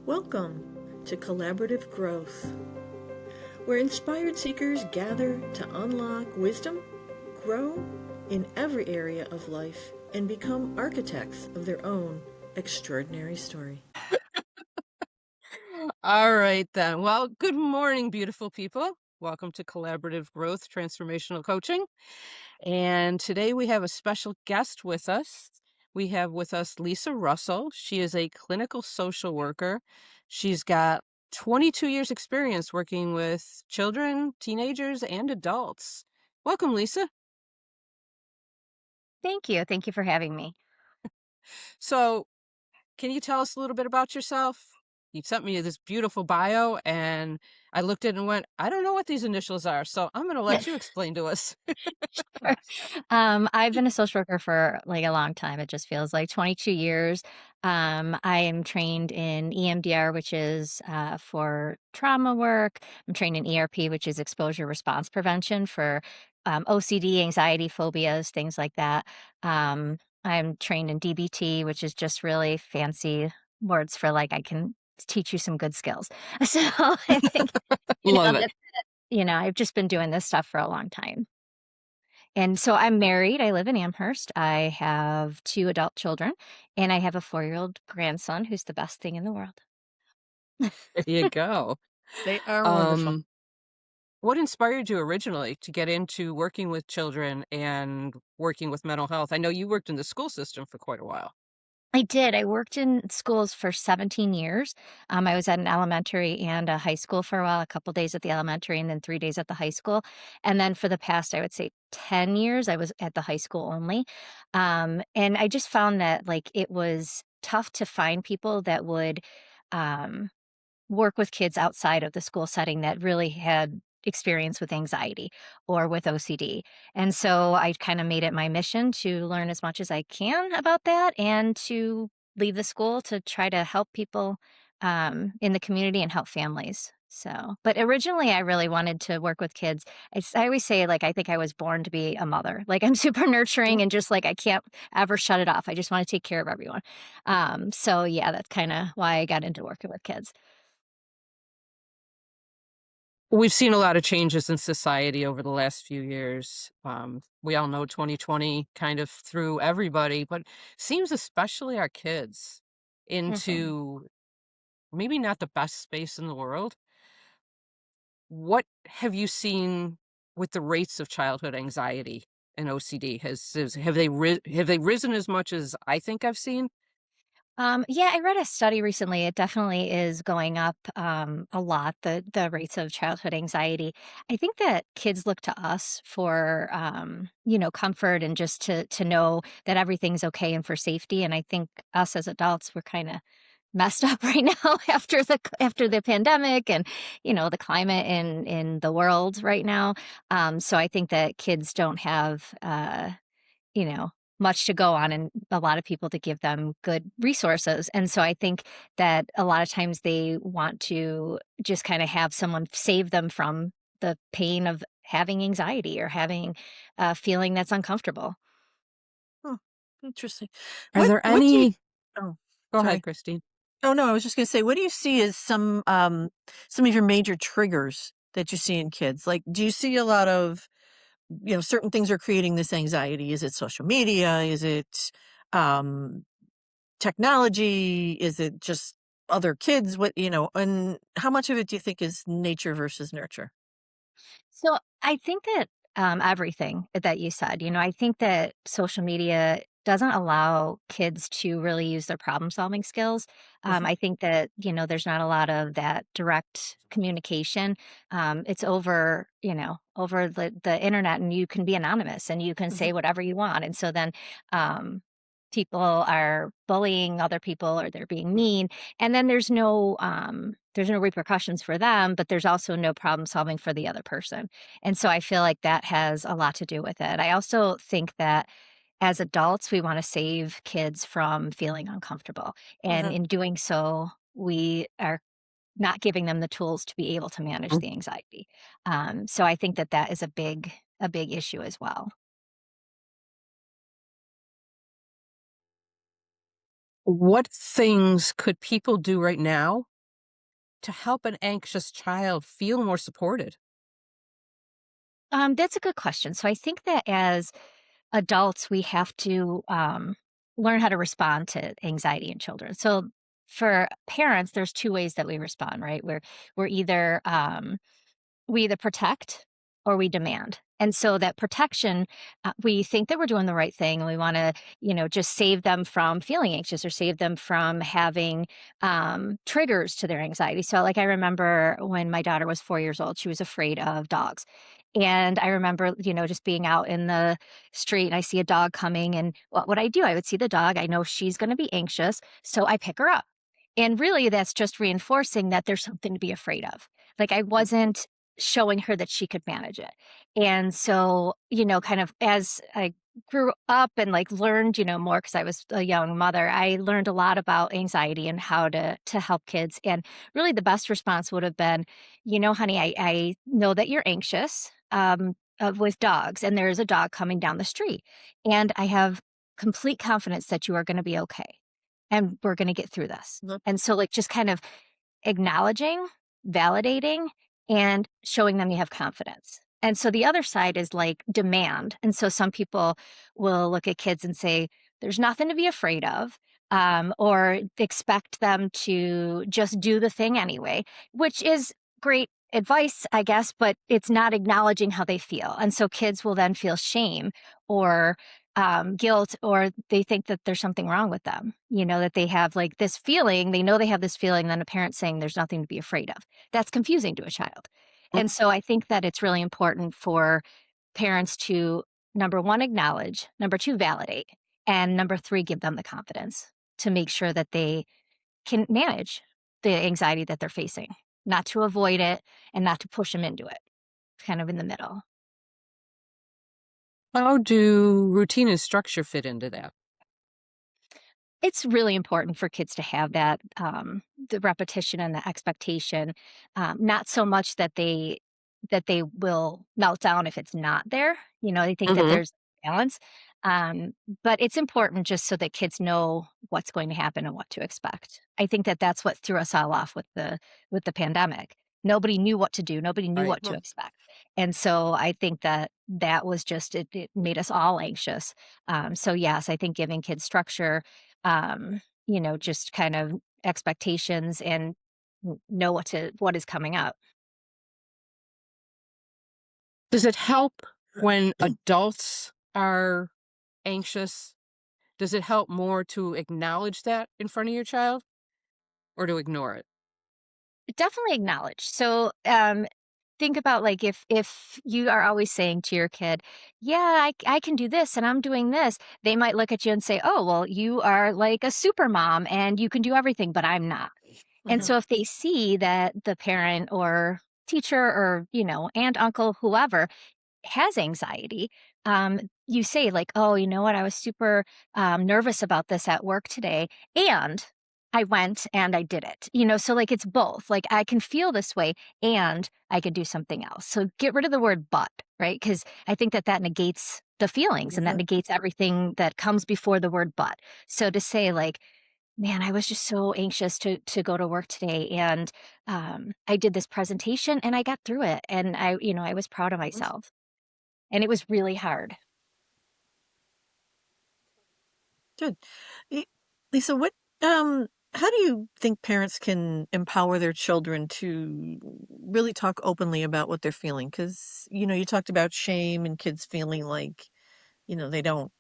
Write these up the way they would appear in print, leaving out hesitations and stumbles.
Welcome to Collaborative Growth, where inspired seekers gather to unlock wisdom, grow in every area of life, and become architects of their own extraordinary story. All right, then. Well, good morning, beautiful people. Welcome to Collaborative Growth Transformational Coaching. And today we have a special guest with us. We have with us Lisa Russell. She is a clinical social worker. She's got 22 years experience working with children, teenagers, and adults. Welcome, Lisa. Thank you. Thank you for having me. So, can you tell us a little bit about yourself? You sent me this beautiful bio, and I looked at it and went, I don't know what these initials are, so I'm going to let you explain to us. Sure. I've been a social worker for like a long time. It just feels like 22 years. I am trained in EMDR, which is for trauma work. I'm trained in ERP, which is exposure response prevention for OCD, anxiety, phobias, things like that. I'm trained in DBT, which is just really fancy words for like I can teach you some good skills. So I think Love it. that I've just been doing this stuff for a long time. And so I'm married. I live in Amherst. I have 2 adult children, and I have a 4-year-old grandson who's the best thing in the world. There you go. They are wonderful. Um, what inspired you originally to get into working with children and working with mental health? I know you worked in the school system for quite a while. I did. I worked in schools for 17 years. I was at an elementary and a high school for a while, a couple days at the elementary and then 3 days at the high school. And then for the past, I would say 10 years, I was at the high school only. And I just found that like it was tough to find people that would um, work with kids outside of the school setting that really had experience with anxiety or with OCD. And so I kind of made it my mission to learn as much as I can about that and to leave the school to try to help people in the community and help families. So, but originally I really wanted to work with kids. I always say, like, I think I was born to be a mother. Like, I'm super nurturing and just like I can't ever shut it off. I just want to take care of everyone. So, yeah, that's kind of why I got into working with kids. We've seen a lot of changes in society over the last few years. We all know 2020 kind of threw everybody, but seems especially our kids Mhm. into maybe not the best space in the world. What have you seen with the rates of childhood anxiety and OCD? Have they risen as much as I think I've seen? Yeah, I read a study recently. It definitely is going up a lot. The rates of childhood anxiety. I think that kids look to us for comfort and just to know that everything's okay and for safety. And I think us as adults, we're kind of messed up right now after the pandemic and the climate in the world right now. So I think that kids don't have you know, much to go on and a lot of people to give them good resources. And so I think that a lot of times they want to just kind of have someone save them from the pain of having anxiety or having a feeling that's uncomfortable. Huh, interesting. Are What there what do you any Oh, Go ahead, sorry. Christine. Oh, no, I was just gonna say, what do you see as some of your major triggers that you see in kids? Like, do you see a lot of, certain things are creating this anxiety? Is it social media? Is it, um, technology? Is it just other kids? And how much of it do you think is nature versus nurture? So I think that everything that you said, I think that social media doesn't allow kids to really use their problem solving skills. Mhm, I think that, there's not a lot of that direct communication. It's over the internet and you can be anonymous and you can mhm, say whatever you want. And so then um, people are bullying other people or they're being mean. And then there's no repercussions for them, but there's also no problem solving for the other person. And so I feel like that has a lot to do with it. I also think that as adults, we want to save kids from feeling uncomfortable. And mhm. in doing so, we are not giving them the tools to be able to manage the anxiety. So I think that that is a big issue as well. What things could people do right now to help an anxious child feel more supported? That's a good question. So I think that as adults, we have to learn how to respond to anxiety in children. So for parents, there's two ways that we respond, right? We're either we either protect or we demand. And so that protection, we think that we're doing the right thing and we want to, just save them from feeling anxious or save them from having triggers to their anxiety. So, like, I remember when my daughter was 4 years old, she was afraid of dogs. And I remember, just being out in the street and I see a dog coming. And what would I do? I would see the dog. I know she's going to be anxious. So I pick her up. And really, that's just reinforcing that there's something to be afraid of. Like, I wasn't showing her that she could manage it. And so, kind of as I grew up and like learned, more because I was a young mother, I learned a lot about anxiety and how to help kids. And really the best response would have been, honey, I know that you're anxious with dogs, and there is a dog coming down the street. And I have complete confidence that you are going to be okay. And we're going to get through this. Mhm. And so, like, just kind of acknowledging, validating, and showing them you have confidence. And so the other side is like demand. And so some people will look at kids and say, there's nothing to be afraid of, or expect them to just do the thing anyway, which is great advice, I guess, but it's not acknowledging how they feel. And so kids will then feel shame or guilt, or they think that there's something wrong with them, that they have like this feeling, they know they have this feeling, then a parent saying there's nothing to be afraid of. That's confusing to a child. And so I think that it's really important for parents to, number one, acknowledge, number two, validate, and number three, give them the confidence to make sure that they can manage the anxiety that they're facing, not to avoid it and not to push them into it, kind of in the middle. How do routine and structure fit into that? It's really important for kids to have that, the repetition and the expectation, not so much that they will melt down if it's not there. They think that Mhm. there's balance, um, but it's important just so that kids know what's going to happen and what to expect. I think that that's what threw us all off with the pandemic. Nobody knew what to do. Nobody knew Right. what to expect, and so I think that that was just it made us all anxious. So yes, I think giving kids structure, just kind of expectations and know what is coming up. Does it help when adults are anxious? Does it help more to acknowledge that in front of your child or to ignore it? Definitely acknowledge. So, think about like if you are always saying to your kid, "Yeah, I can do this and I'm doing this," they might look at you and say, "Oh, well, you are like a super mom and you can do everything, but I'm not." And Mhm. so if they see that the parent or teacher or, aunt, uncle, whoever has anxiety, you say like, "Oh, you know what? I was super nervous about this at work today, and I went and I did it." So like it's both. Like I can feel this way, and I could do something else. So get rid of the word "but," right? Because I think that negates the feelings, and that Mhm. negates everything that comes before the word "but." So to say like, "Man, I was just so anxious to go to work today, and I did this presentation, and I got through it, and I was proud of myself." And it was really hard. Good. Y- Lisa, how do you think parents can empower their children to really talk openly about what they're feeling? Because, you talked about shame and kids feeling like, they don't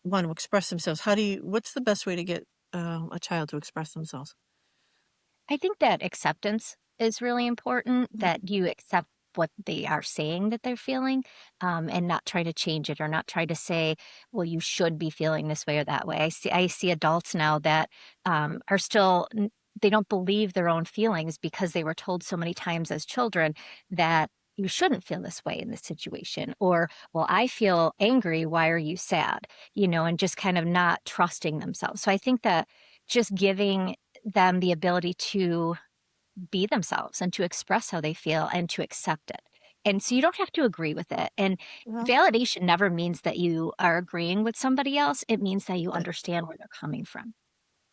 want to express themselves. What's the best way to get a child to express themselves? I think that acceptance is really important, Mhm. that you accept what they are saying that they're feeling, and not try to change it or not try to say, well, you should be feeling this way or that way. I see adults now that are still, they don't believe their own feelings because they were told so many times as children that you shouldn't feel this way in this situation. Or, well, I feel angry. Why are you sad? And just kind of not trusting themselves. So I think that just giving them the ability to be themselves and to express how they feel and to accept it. And so you don't have to agree with it. And Well, validation never means that you are agreeing with somebody else. It means that you right. understand where they're coming from.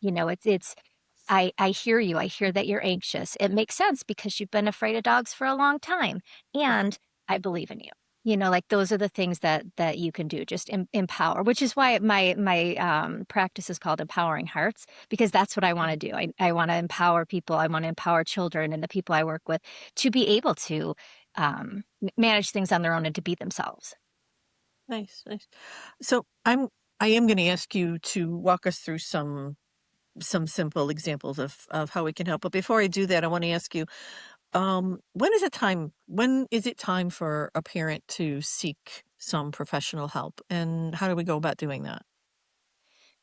It's I hear you. I hear that you're anxious. It makes sense because you've been afraid of dogs for a long time, and I believe in you. You know, like those are the things that you can do. Just empower, which is why my practice is called Empowering Hearts, because that's what I want to do. I want to empower people. I want to empower children and the people I work with to be able to manage things on their own and to be themselves. Nice, nice. So I am going to ask you to walk us through some simple examples of how we can help. But before I do that, I want to ask you, when is it time for a parent to seek some professional help, and how do we go about doing that?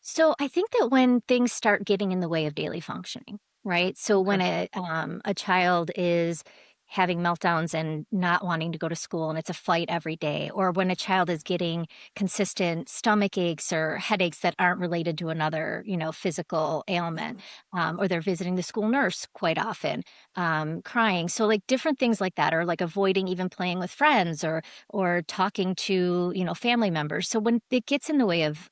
So I think that when things start getting in the way of daily functioning, right? So Okay. when a child is having meltdowns and not wanting to go to school and it's a fight every day, or when a child is getting consistent stomach aches or headaches that aren't related to another, physical ailment, or they're visiting the school nurse quite often, crying. So like different things like that, or like avoiding even playing with friends or talking to family members. So when it gets in the way of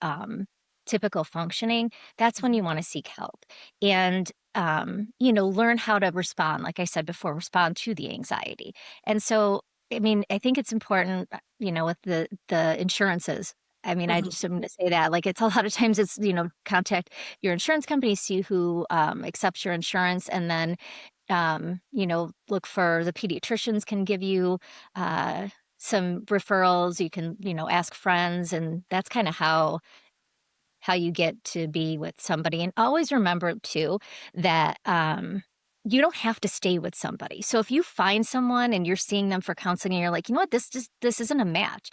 typical functioning, that's when Mhm. you wanna seek help. And, learn how to respond, like I said before, respond to the anxiety. And so, I mean, I think it's important, with the insurances. I mean, Mhm. I'm gonna say that, like, it's a lot of times it's, contact your insurance company, see who, accepts your insurance, and then, look for the pediatricians can give you, some referrals. You can, ask friends, and that's kinda how you get to be with somebody. And always remember too that you don't have to stay with somebody. So if you find someone and you're seeing them for counseling and you're like, you know what, this isn't a match.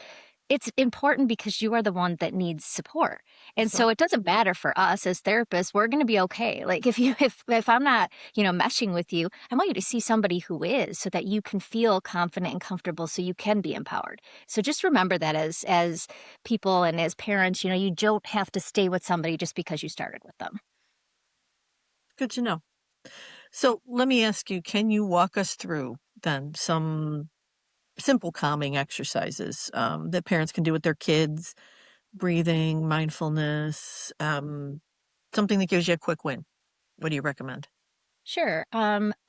It's important because you are the one that needs support. And Sure. so it doesn't matter for us as therapists, we're going to be okay. Like if you if I'm not, meshing with you, I want you to see somebody who is so that you can feel confident and comfortable so you can be empowered. So just remember that as people and as parents, you don't have to stay with somebody just because you started with them. Good to know. So let me ask you, can you walk us through then some simple calming exercises that parents can do with their kids? Breathing, mindfulness, something that gives you a quick win. What do you recommend? Sure.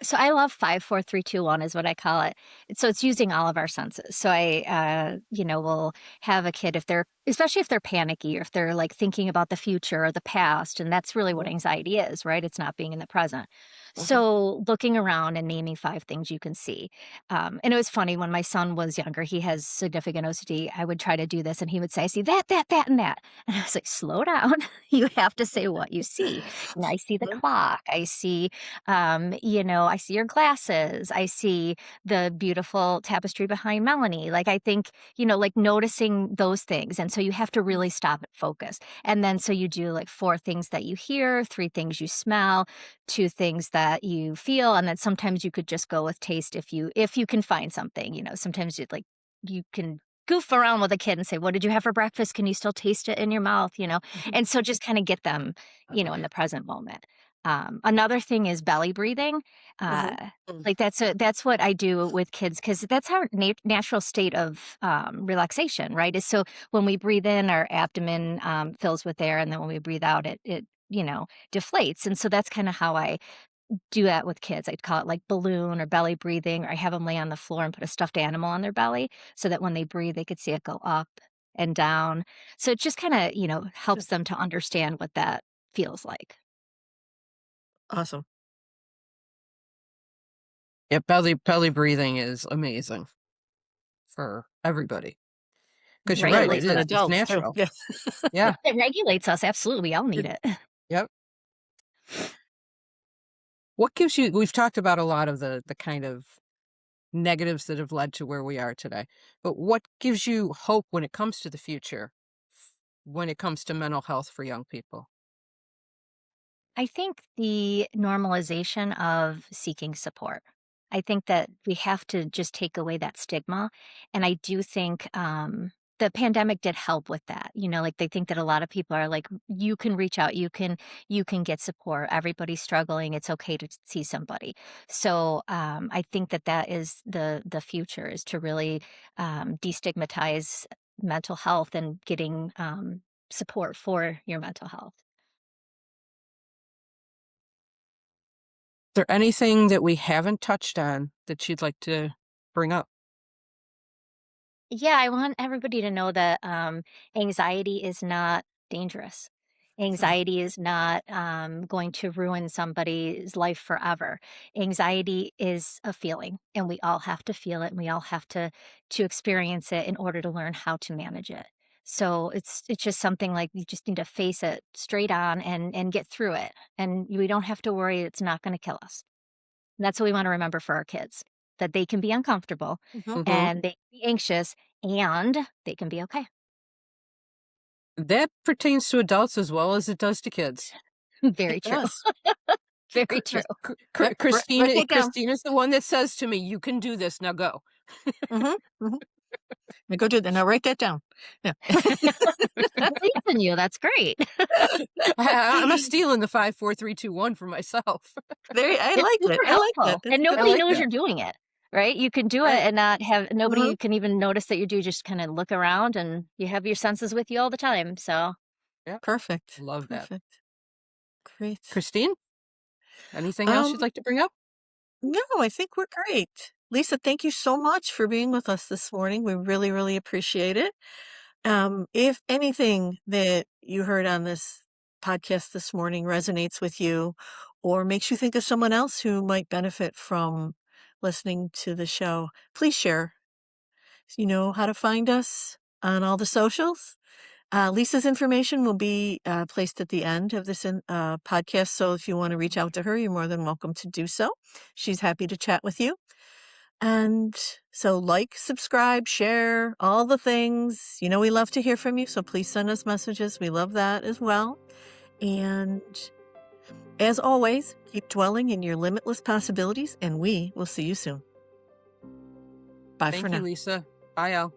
So I love 5, 4, 3, 2, 1 is what I call it. So it's using all of our senses. So will have a kid if they're, especially if they're panicky or if they're like thinking about the future or the past, and that's really what Mhm, anxiety is, right? It's not being in the present. mhm, So looking around and naming 5 things you can see. And it was funny when my son was younger. He has significant OCD. I would try to do this, and he would say, "I see that, that, that, and that," and I was like, "Slow down. You have to say what you see." I see the mhm, clock. I see I see your glasses. I see the beautiful tapestry behind Melanie. Like, I think, like noticing those things. And so you have to mhm, really stop and focus. And then so you do like 4 things that you hear, 3 things you smell, 2 things that you feel. And then sometimes you could just go with taste if you can find something, sometimes you can goof around with a kid and say, "What did you have for breakfast? Can you still taste it in your mouth?" mhm, And so just kind of get them, in the present moment. Another thing is belly breathing. mhm, Uh, mm. like that's what I do with kids because that's our natural state of relaxation, right? Is so when we breathe in, our abdomen fills with air, and then when we breathe out, it deflates. And so that's kind of how I do that with kids. I'd call it like balloon or belly breathing, or I have them lay on the floor and put a stuffed animal on their belly so that when they breathe, they could see it go up and down. So it just kind of helps Good. them to understand what that feels like. Awesome. Yeah, belly breathing is amazing for everybody. Because you're right, Right, it Regulates and is, us. it's adults too. natural. Yeah. Yeah, It regulates us, absolutely, we all need Good. it. yep. What gives you we've talked about a lot of the kind of negatives that have led to where we are today, but what gives you hope when it comes to the future, when it comes to mental health for young people? I think the normalization of seeking support. I think that we have to just take away that stigma, and I do think, the pandemic did help with that, like, they think that a lot of people are like, "You can reach out, you can get support, everybody's struggling, it's okay to see somebody." So, I think that that is the future is to really, destigmatize mental health and getting, support for your mental health. there anything that we haven't touched on that you'd like to bring up? Yeah, I want everybody to know that anxiety is not dangerous. Anxiety is not going to ruin somebody's life forever. Anxiety is a feeling, and we all have to feel it, and we all have to experience it in order to learn how to manage it. So it's just something like you just need to face it straight on and get through it, and we don't have to worry it's not going to kill us. And that's what we want to remember for our kids, that they can be uncomfortable Mhm. Mhm. and they can be anxious and they can be okay. That pertains to adults as well as it does to kids. Very It true. does. Very Cr true. Yep, write Christina that down. Christina's the one that says to me, "You can do this, now go." Mhm, mhm. Now go do that. Now write that down. Yeah. I believe in you. That's great. I'm a stealing the 5, 4, 3, 2, 1 for myself. I It's like that. super I like that. helpful. That's And a good I nobody one. like knows Yeah. that. you're doing it, right? You can do it Right. and not have Mhm. nobody can even notice that you do, just kind of look around and you have your senses with you all the time. So Yeah, Perfect. love that. Perfect. Great. Christine, anything else you'd Um, like to bring up? no, I think we're great. Lisa, thank you so much for being with us this morning. We really, really appreciate it. If anything that you heard on this podcast this morning resonates with you or makes you think of someone else who might benefit from listening to the show, please share. You know how to find us on all the socials. Lisa's information will be placed at the end of this podcast. So if you want to reach out to her, you're more than welcome to do so. She's happy to chat with you. And so subscribe, share, all the things. You know, we love to hear from you. So please send us messages. We love that as well. And as always, keep dwelling in your limitless possibilities, and we will see you soon. Bye for Thank you, now. Lisa. Bye, Al.